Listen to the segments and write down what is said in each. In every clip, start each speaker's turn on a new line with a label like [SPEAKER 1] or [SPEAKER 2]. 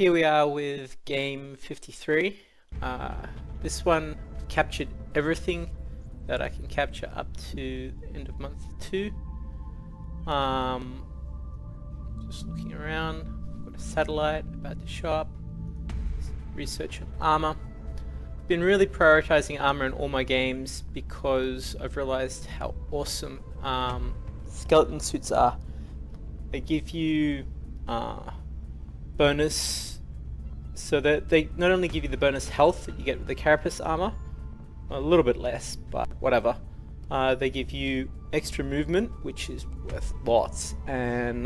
[SPEAKER 1] Here we are with game 53. This one captured everything that I can capture up to the end of month 2. Just looking around, got a satellite about to show up, research on armor. Been really prioritizing armor in all my games because I've realized how awesome skeleton suits are. They give you bonus, so that they not only give you the bonus health that you get with the carapace armor, a little bit less, but whatever. They give you extra movement, which is worth lots, and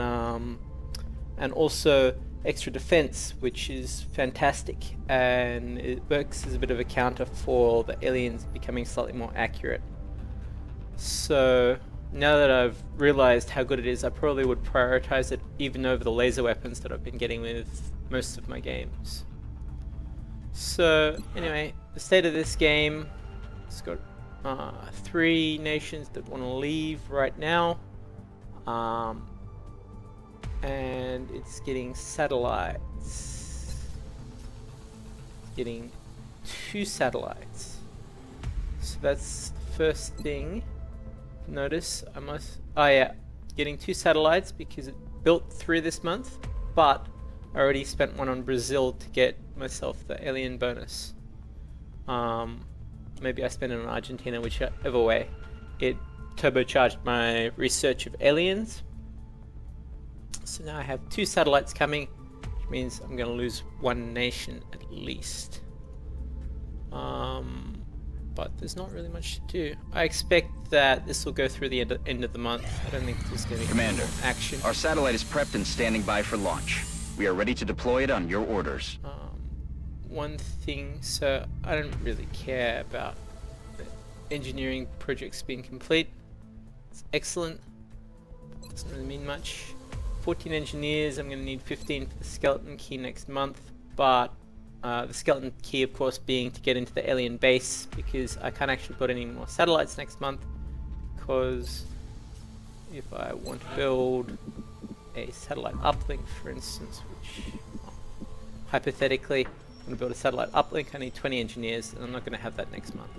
[SPEAKER 1] also extra defense, which is fantastic, and it works as a bit of a counter for the aliens becoming slightly more accurate. So now that I've realized how good it is, I probably would prioritize it even over the laser weapons that I've been getting with most of my games. So anyway, the state of this game, it's got 3 nations that want to leave right now, and it's getting satellites. It's getting 2 satellites. So that's the first thing. Notice I must, getting 2 satellites because it built 3 this month, but I already spent one on Brazil to get myself the alien bonus. Maybe I spent it on Argentina, whichever way. It turbocharged my research of aliens. So now I have 2 satellites coming, which means I'm going to lose 1 nation at least. But there's not really much to do. I expect that this will go through the end of the month. I don't think there's going to be
[SPEAKER 2] Commander,
[SPEAKER 1] action.
[SPEAKER 2] Our satellite is prepped and standing by for launch. We are ready to deploy it on your orders.
[SPEAKER 1] One thing, so I don't really care about the engineering projects being complete. It's excellent. Doesn't really mean much. 14 engineers, I'm going to need 15 for the skeleton key next month, but the skeleton key of course being to get into the alien base, because I can't actually put any more satellites next month, because if I want to build a satellite uplink, for instance, which hypothetically I'm going to build a satellite uplink, I need 20 engineers, and I'm not going to have that next month.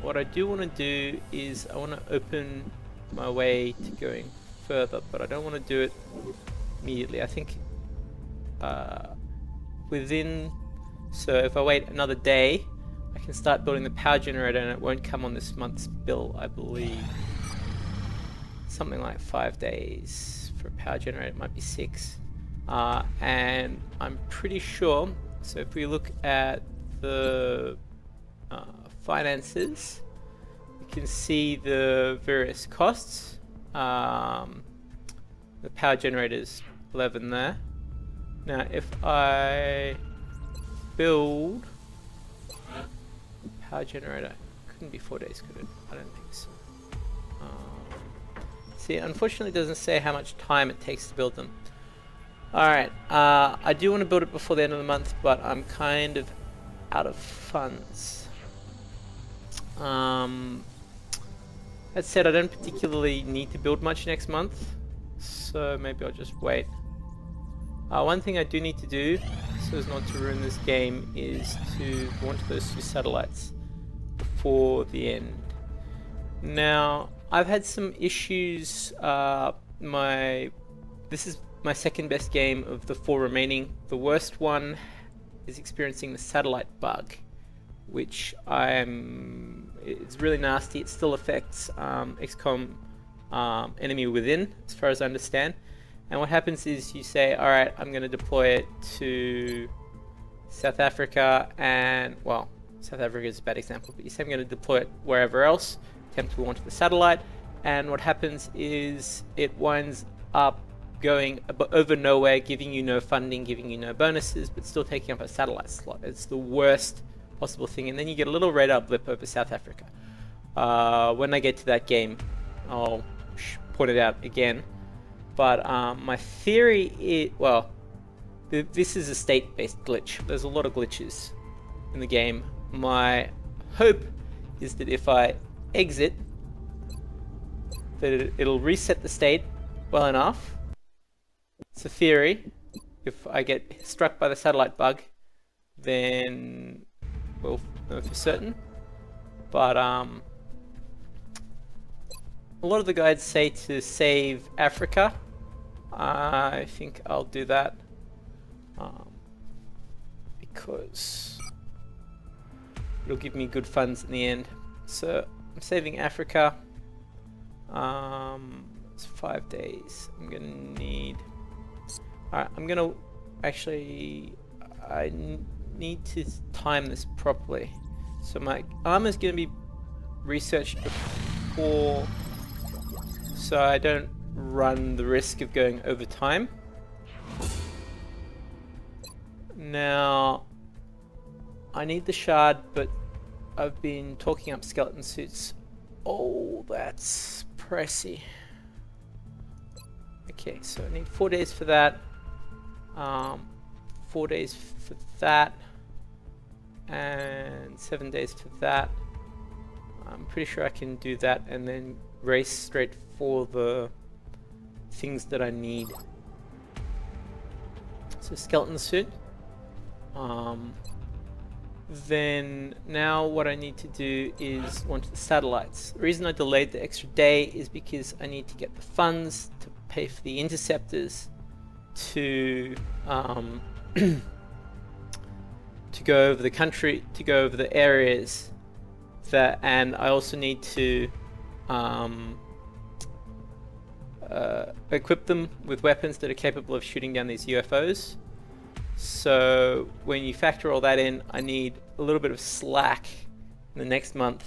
[SPEAKER 1] What I do want to do is I want to open my way to going further, but I don't want to do it immediately. I think so if I wait another day, I can start building the power generator, and it won't come on this month's bill, I believe. Something like 5 days for a power generator, it might be 6. And I'm pretty sure, so if we look at the finances, we can see the various costs. The power generator's 11 there. Now if I build power generator, couldn't be 4 days, could it? I don't think so. See, unfortunately it doesn't say how much time it takes to build them. Alright, I do want to build it before the end of the month, but I'm kind of out of funds. That said, I don't particularly need to build much next month, so maybe I'll just wait. One thing I do need to do, so as not to ruin this game, is to launch those 2 satellites before the end. Now, I've had some issues. This is my second best game of the 4 remaining. The worst one is experiencing the satellite bug, which it's really nasty. It still affects XCOM Enemy Within, as far as I understand. And what happens is you say, alright, I'm going to deploy it to South Africa, and, well, South Africa is a bad example, but you say I'm going to deploy it wherever else, attempt to launch the satellite, and what happens is it winds up going over nowhere, giving you no funding, giving you no bonuses, but still taking up a satellite slot. It's the worst possible thing, and then you get a little radar blip over South Africa. When I get to that game, I'll point it out again. But my theory is, well, this is a state-based glitch. There's a lot of glitches in the game. My hope is that if I exit, that it'll reset the state well enough. It's a theory, if I get struck by the satellite bug, then we'll know for certain. But a lot of the guides say to save Africa. I think I'll do that because it'll give me good funds in the end. So I'm saving Africa. It's 5 days. I'm gonna need. Alright, I'm gonna actually. I need to time this properly. So my armor's gonna be researched before, so I don't run the risk of going over time. Now, I need the shard, but I've been talking up skeleton suits. Oh, that's pressy. Okay, so I need 4 days for that. 4 days for that. And 7 days for that. I'm pretty sure I can do that and then race straight for the things that I need. So skeleton suit. Then now what I need to do is launch the satellites. The reason I delayed the extra day is because I need to get the funds to pay for the interceptors to to go over the country, to go over the areas that, and I also need to equip them with weapons that are capable of shooting down these UFOs. So when you factor all that in, I need a little bit of slack in the next month.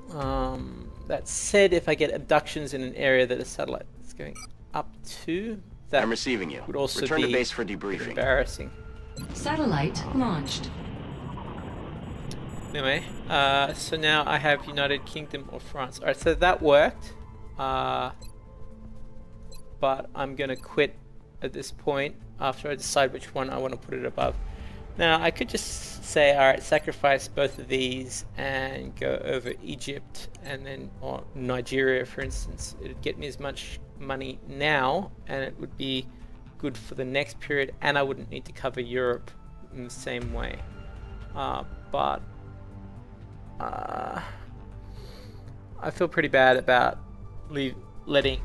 [SPEAKER 1] That said, if I get abductions in an area that a satellite is going up to, that
[SPEAKER 2] I'm receiving you.
[SPEAKER 1] would also
[SPEAKER 2] Return
[SPEAKER 1] be
[SPEAKER 2] to base for debriefing.
[SPEAKER 1] embarrassing.
[SPEAKER 3] Satellite launched.
[SPEAKER 1] Anyway, so now I have United Kingdom or France. Alright, so that worked. But I'm gonna quit at this point after I decide which one I want to put it above. Now I could just say, alright, sacrifice both of these and go over Egypt and then, or Nigeria for instance. It'd get me as much money now and it would be good for the next period, and I wouldn't need to cover Europe in the same way. But I feel pretty bad about letting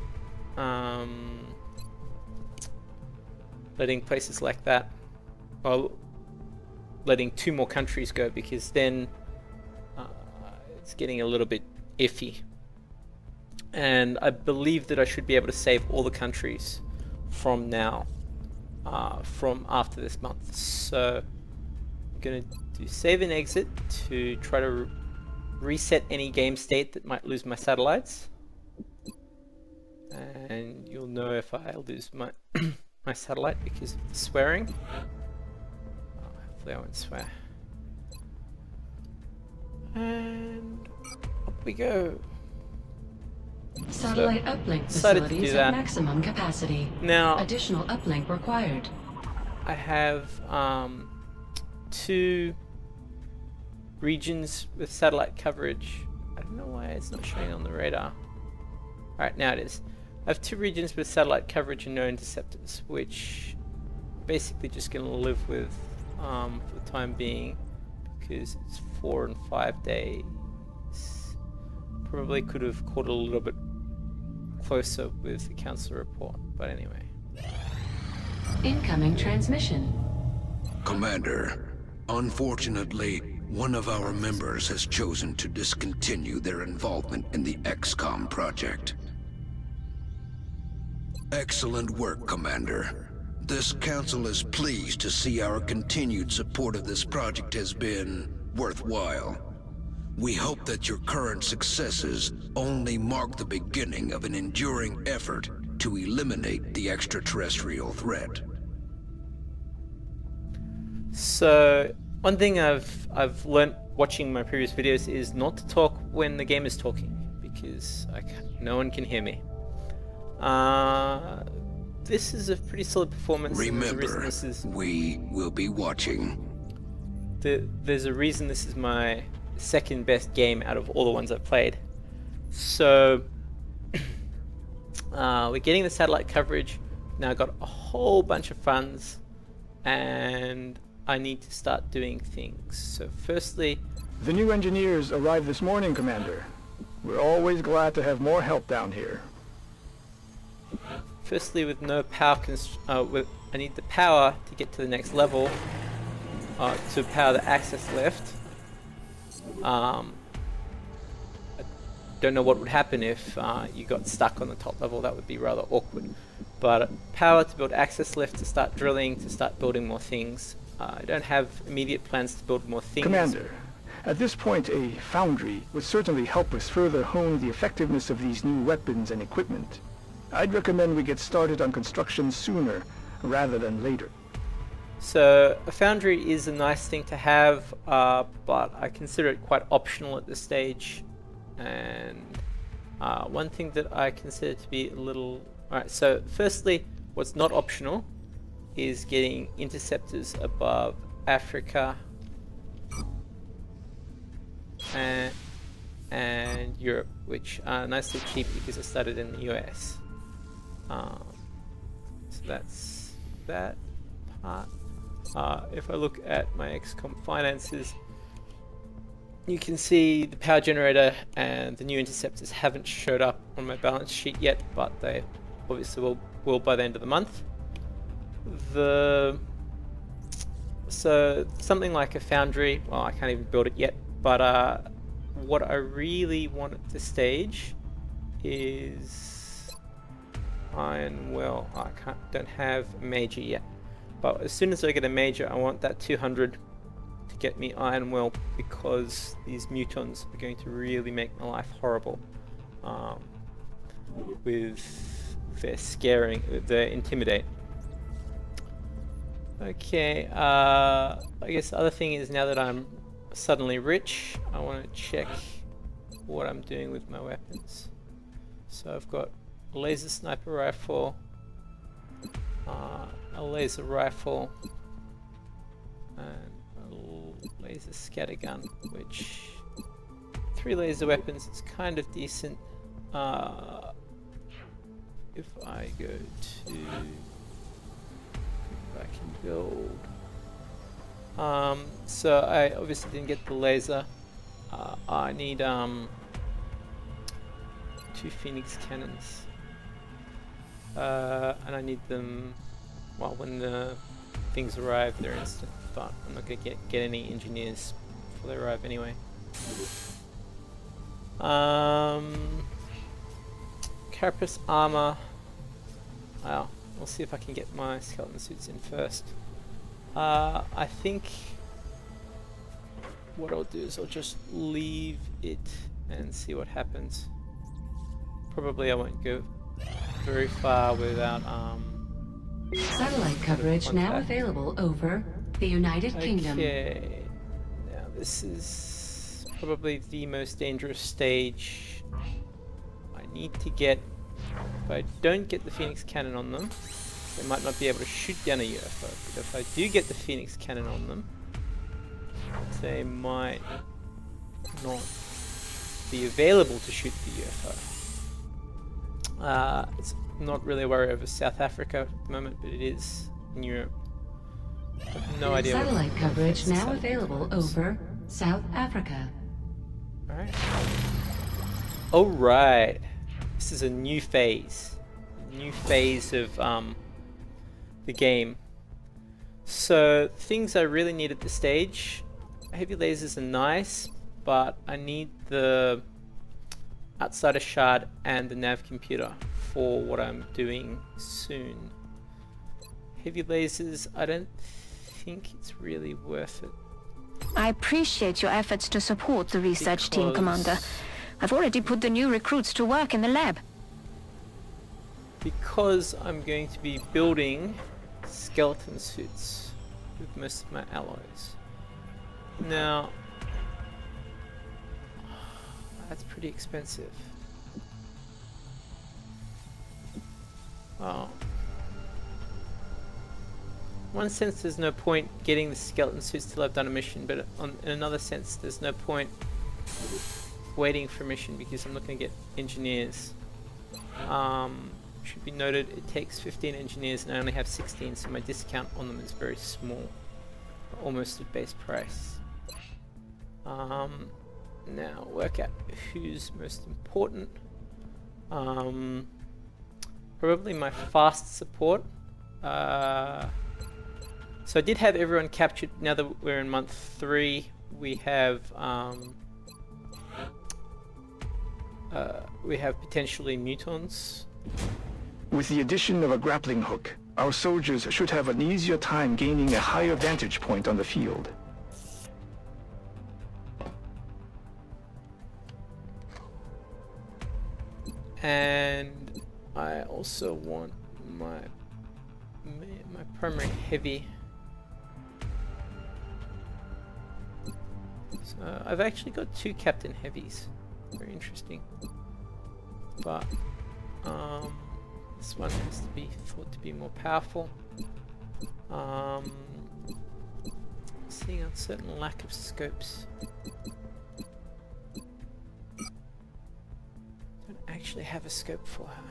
[SPEAKER 1] places like that, well, letting 2 more countries go, because then it's getting a little bit iffy. And I believe that I should be able to save all the countries from now, from after this month. So I'm gonna do save and exit to try to reset any game state that might lose my satellites. And you'll know if I lose my my satellite because of the swearing. Hopefully I won't swear. And up we go.
[SPEAKER 3] Satellite uplink
[SPEAKER 1] decided to do
[SPEAKER 3] facilities
[SPEAKER 1] that.
[SPEAKER 3] at maximum capacity.
[SPEAKER 1] Now
[SPEAKER 3] Additional uplink required.
[SPEAKER 1] I have 2 regions with satellite coverage. I don't know why it's not showing on the radar. Alright, now it is. I have 2 regions with satellite coverage and no interceptors, which I'm basically just going to live with for the time being, because it's 4 and 5 days. Probably could have caught a little bit closer with the council report, but anyway.
[SPEAKER 3] Incoming transmission.
[SPEAKER 4] Commander, unfortunately, one of our members has chosen to discontinue their involvement in the XCOM project. Excellent work, Commander. This council is pleased to see our continued support of this project has been worthwhile. We hope that your current successes only mark the beginning of an enduring effort to eliminate the extraterrestrial threat.
[SPEAKER 1] So one thing I've learnt watching my previous videos is not to talk when the game is talking, because no one can hear me. This is a pretty solid performance.
[SPEAKER 4] Remember, we will be watching.
[SPEAKER 1] There's a reason this is my second best game out of all the ones I've played. So we're getting the satellite coverage. now got a whole bunch of funds, and I need to start doing things. So firstly,
[SPEAKER 5] The new engineers arrived this morning, Commander. We're always glad to have more help down here.
[SPEAKER 1] with no power I need the power to get to the next level, to power the access lift. I don't know what would happen if you got stuck on the top level. That would be rather awkward. But power to build access lift, to start drilling, to start building more things. I don't have immediate plans to build more things.
[SPEAKER 5] Commander, at this point a foundry would certainly help us further hone the effectiveness of these new weapons and equipment. I'd recommend we get started on construction sooner rather than later.
[SPEAKER 1] So a foundry is a nice thing to have, but I consider it quite optional at this stage. And one thing that I consider to be a little... Alright, so firstly, what's not optional is getting interceptors above Africa and Europe, which are nicely cheap because I started in the US. So that's that part. If I look at my XCOM finances, you can see the power generator and the new interceptors haven't showed up on my balance sheet yet, but they obviously will by the end of the month. So something like a foundry, well, I can't even build it yet, but what I really want at this stage is iron. Well, I don't have a major yet, but as soon as I get a major, I want that 200 to get me iron well, because these mutons are going to really make my life horrible with their scaring, their intimidate. Okay, I guess the other thing is, now that I'm suddenly rich, I want to check what I'm doing with my weapons. So I've got a laser sniper rifle, a laser rifle, and a laser scattergun, which 3 laser weapons is kind of decent. If I go to, I can build. So I obviously didn't get the laser. I need 2 Phoenix cannons, and I need them. Well, when the things arrive, they're instant. But I'm not gonna get any engineers before they arrive anyway. Carapace armor. Well, we'll see if I can get my skeleton suits in first. I think what I'll do is I'll just leave it and see what happens. Probably I won't go very far without
[SPEAKER 3] Satellite coverage now available over the United Kingdom.
[SPEAKER 1] Okay, now this is probably the most dangerous stage. I need to get, if I don't get the Phoenix cannon on them, they might not be able to shoot down a UFO. But if I do get the Phoenix cannon on them, they might not be available to shoot the UFO. It's not really a worry over South Africa at the moment, but it is in Europe. I have no idea.
[SPEAKER 3] Satellite coverage now available over South Africa.
[SPEAKER 1] Alright. Alright. This is a new phase. A new phase of the game. So things I really need at this stage, heavy lasers are nice, but I need the outsider shard and the nav computer for what I'm doing soon. Heavy lasers, I don't think it's really worth it.
[SPEAKER 6] I appreciate your efforts to support the research team, Commander. I've already put the new recruits to work in the lab.
[SPEAKER 1] Because I'm going to be building skeleton suits with most of my alloys. Now, that's pretty expensive. Well, in one sense there's no point getting the skeleton suits till I've done a mission, but in another sense there's no point waiting for a mission because I'm not going to get engineers. should be noted, it takes 15 engineers and I only have 16, so my discount on them is very small. Almost at base price. Now work out who's most important. Probably my fast support. So I did have everyone captured. Now that we're in month 3, we have potentially mutons.
[SPEAKER 5] With the addition of a grappling hook, our soldiers should have an easier time gaining a higher vantage point on the field.
[SPEAKER 1] And I also want my primary heavy. So I've actually got 2 captain heavies. Very interesting. But this one has to be thought to be more powerful. Seeing a certain lack of scopes. Don't actually have a scope for her.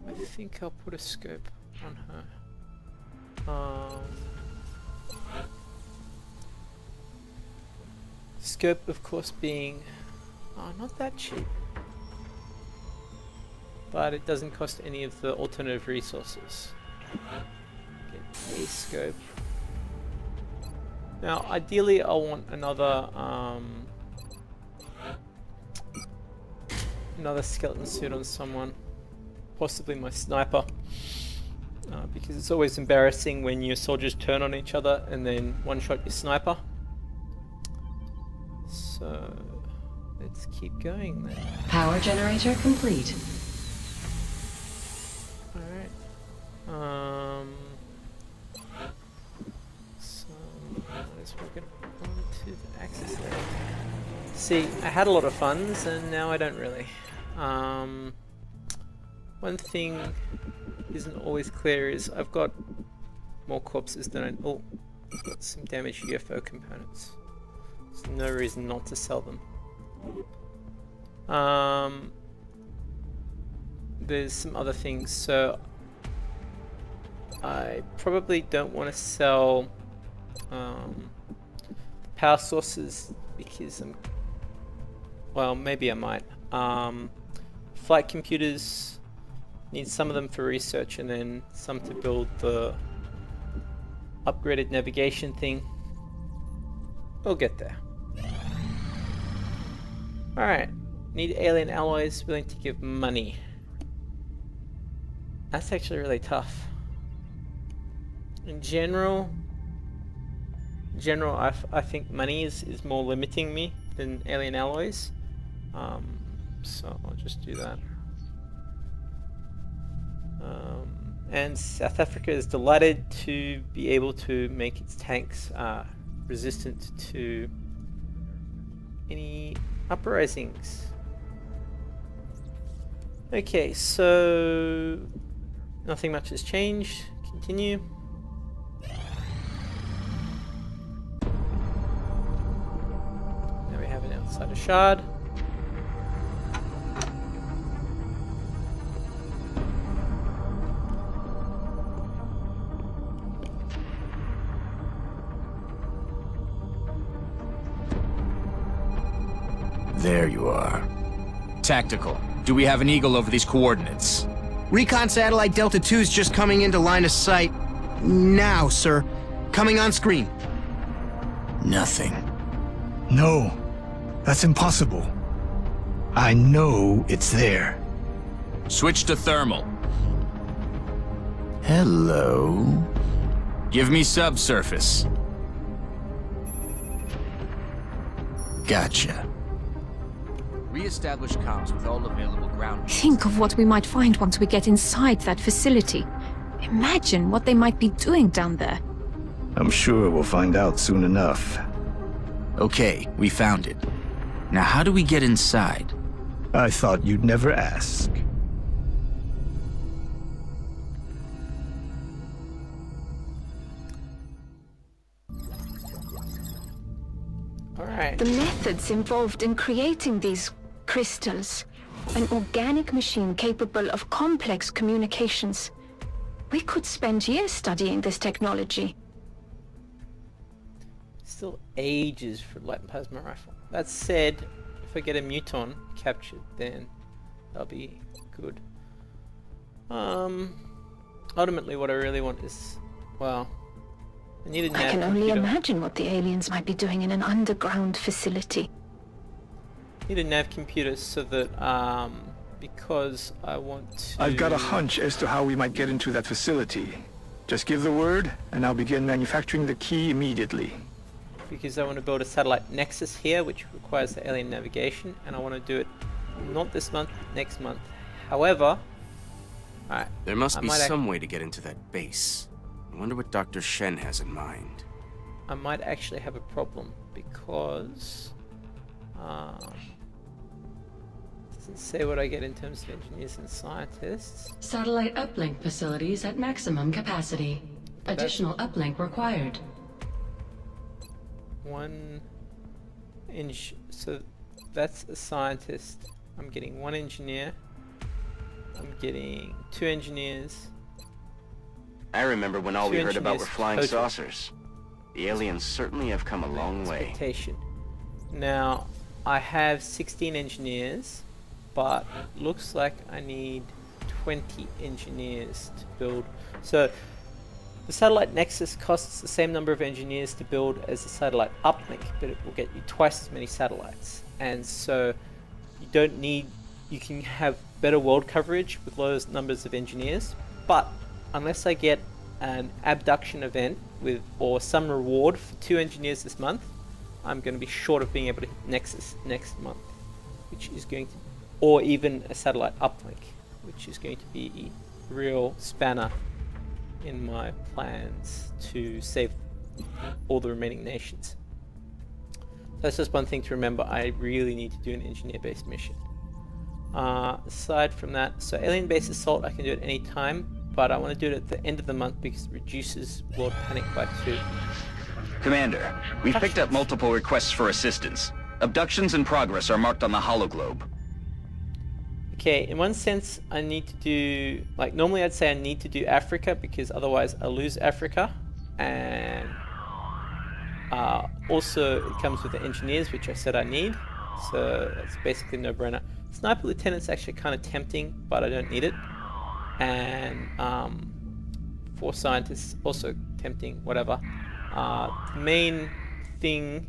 [SPEAKER 1] I think I'll put a scope on her. Scope, of course, being not that cheap, but it doesn't cost any of the alternative resources. Get a scope. Now, ideally, I want another skeleton suit on someone, possibly my sniper, because it's always embarrassing when your soldiers turn on each other and then one-shot your sniper. So let's keep going then.
[SPEAKER 3] Power generator complete.
[SPEAKER 1] Alright. So let's get on to the access there. See, I had a lot of funds and now I don't really. One thing isn't always clear is I've got more corpses than I... Oh, I've got some damaged UFO components. There's no reason not to sell them. There's some other things, so I probably don't want to sell power sources because well, maybe I might. Flight computers, need some of them for research and then some to build the upgraded navigation thing. We'll get there. Alright, need alien alloys, willing to give money. That's actually really tough. In general, I think money is more limiting me than alien alloys. So I'll just do that. And South Africa is delighted to be able to make its tanks resistant to any uprisings. Okay, so nothing much has changed. Continue. Now we have an outsider shard.
[SPEAKER 7] There you are. Tactical. Do we have an eagle over these coordinates?
[SPEAKER 8] Recon satellite Delta 2's just coming into line of sight. Now, sir. Coming on screen.
[SPEAKER 7] Nothing.
[SPEAKER 5] No, that's impossible. I know it's there.
[SPEAKER 7] Switch to thermal.
[SPEAKER 8] Hello.
[SPEAKER 7] Give me subsurface.
[SPEAKER 8] Gotcha.
[SPEAKER 7] Re-establish comms with all available ground.
[SPEAKER 6] Think of what we might find once we get inside that facility. Imagine what they might be doing down there.
[SPEAKER 5] I'm sure we'll find out soon enough.
[SPEAKER 7] Okay, we found it. Now how do we get inside?
[SPEAKER 5] I thought you'd never ask.
[SPEAKER 1] Alright.
[SPEAKER 6] The methods involved in creating these crystals. An organic machine capable of complex communications. We could spend years studying this technology.
[SPEAKER 1] Still ages for light and plasma rifle. That said, if I get a muton captured, then that'll be good. Ultimately what I really want is, well, I need a nav
[SPEAKER 6] I can only
[SPEAKER 1] computer.
[SPEAKER 6] imagine what the aliens might be doing in an underground facility.
[SPEAKER 1] Need a nav computer so that, because I want to...
[SPEAKER 5] I've got a hunch as to how we might get into that facility. Just give the word, and I'll begin manufacturing the key immediately.
[SPEAKER 1] Because I want to build a satellite nexus here, which requires the alien navigation, and I want to do it not this month, next month. However, alright.
[SPEAKER 7] There must be some way to get into that base. I wonder what Dr. Shen has in mind.
[SPEAKER 1] I might actually have a problem because doesn't say what I get in terms of engineers and scientists.
[SPEAKER 3] Satellite uplink facilities at maximum capacity. Additional uplink required.
[SPEAKER 1] So that's a scientist. I'm getting 1 engineer. I'm getting 2 engineers.
[SPEAKER 2] I remember when all we heard about were flying
[SPEAKER 1] total.
[SPEAKER 2] saucers. The aliens certainly have come a long way.
[SPEAKER 1] Expectation. Now, I have 16 engineers, but looks like I need 20 engineers to build. So, the satellite nexus costs the same number of engineers to build as the satellite uplink, but it will get you twice as many satellites. And so, you can have better world coverage with low numbers of engineers, but unless I get an abduction event or some reward for 2 engineers this month, I'm going to be short of being able to hit Nexus next month, which is going to, or even a satellite uplink, which is going to be a real spanner in my plans to save all the remaining nations. That's just one thing to remember. I really need to do an engineer-based mission. Aside from that, so alien base assault I can do at any time, but I want to do it at the end of the month because it reduces world panic by 2.
[SPEAKER 2] Commander, we've picked up multiple requests for assistance. Abductions in progress are marked on the hologlobe.
[SPEAKER 1] Okay, in one sense I need to do, like normally I'd say I need to do Africa because otherwise I lose Africa, and also it comes with the engineers, which I said I need, so that's basically no-brainer. Sniper Lieutenant's actually kind of tempting, but I don't need it. And 4 scientists also tempting, whatever. The main thing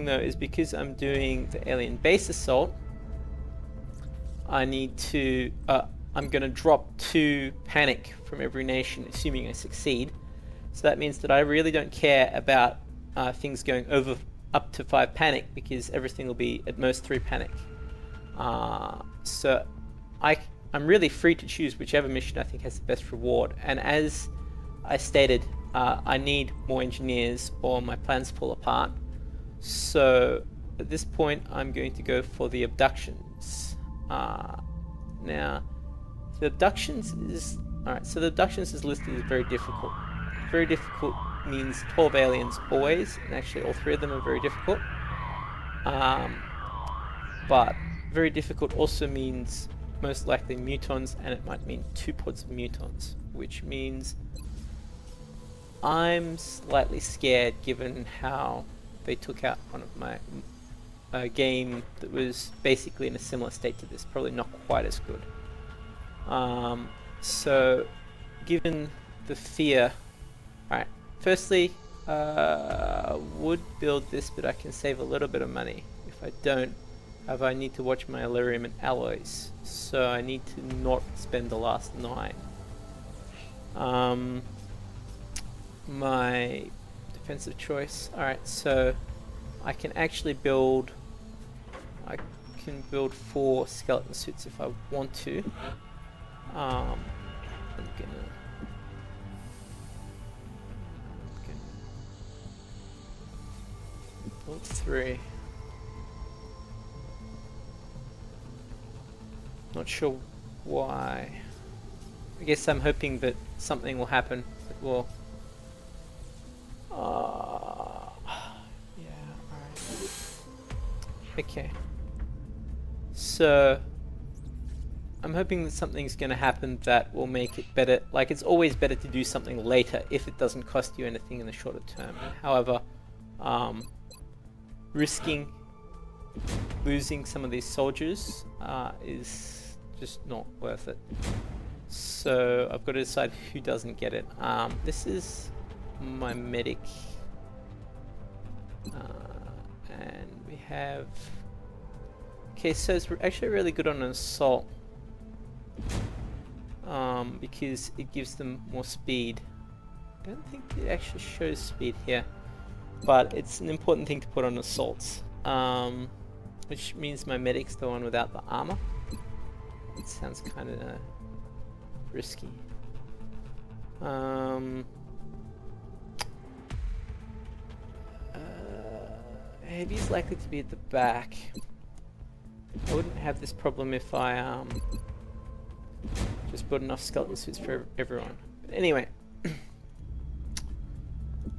[SPEAKER 1] though is because I'm doing the alien base assault, I need to I'm gonna drop 2 panic from every nation, assuming I succeed. So that means that I really don't care about things going over up to 5 panic, because everything will be at most 3 panic. So I'm really free to choose whichever mission I think has the best reward, and as I stated, I need more engineers or my plans fall apart. So at this point I'm going to go for the abductions. Now the abductions is alright, so the abductions is listed as very difficult. Very difficult means 12 aliens always, and actually all 3 of them are very difficult. But very difficult also means most likely mutons, and it might mean 2 pods of mutons, which means I'm slightly scared given how they took out one of my game that was basically in a similar state to this, probably not quite as good. So given the fear, alright, firstly would build this, but I can save a little bit of money. If I don't, I need to watch my Illyrium and alloys, so I need to not spend the last 9. My defensive choice, alright, so I can actually build 4 skeleton suits if I want to. I'm gonna build 3. Not sure why. I guess I'm hoping that something will happen that will yeah, alright. Okay. So I'm hoping that something's going to happen that will make it better. Like, it's always better to do something later if it doesn't cost you anything in the shorter term. However, risking losing some of these soldiers is just not worth it. So I've got to decide who doesn't get it. This is my medic. And we have... Okay, so it's actually really good on an assault. Because it gives them more speed. I don't think it actually shows speed here. But it's an important thing to put on assaults. Which means my medic's the one without the armor. It sounds kind of risky. Heavy's likely to be at the back. I wouldn't have this problem if I just bought enough skeleton suits for everyone. But anyway,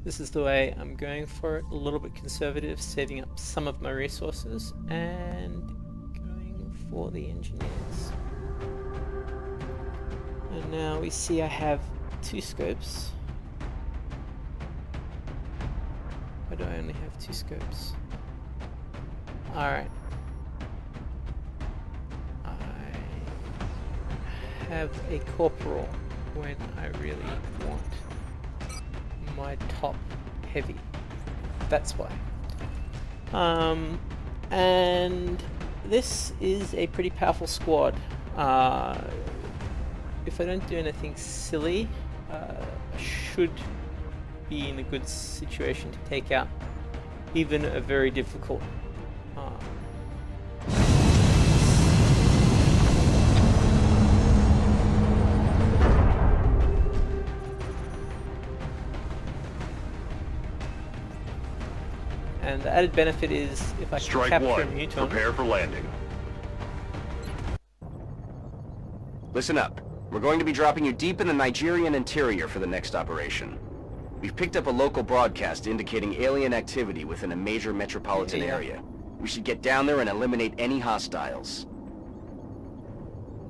[SPEAKER 1] this is the way I'm going for it. A little bit conservative, saving up some of my resources and going for the engineers. And now we see I have 2 scopes. Why do I only have 2 scopes? Alright. Have a corporal when I really want my top heavy. That's why. And this is a pretty powerful squad. If I don't do anything silly, I should be in a good situation to take out even a very difficult and the added benefit is if I can
[SPEAKER 9] Strike
[SPEAKER 1] capture a
[SPEAKER 9] one.
[SPEAKER 1] muton.
[SPEAKER 9] Prepare for landing.
[SPEAKER 2] Listen up. We're going to be dropping you deep in the Nigerian interior for the next operation. We've picked up a local broadcast indicating alien activity within a major metropolitan area. We should get down there and eliminate any hostiles.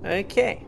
[SPEAKER 1] Okay.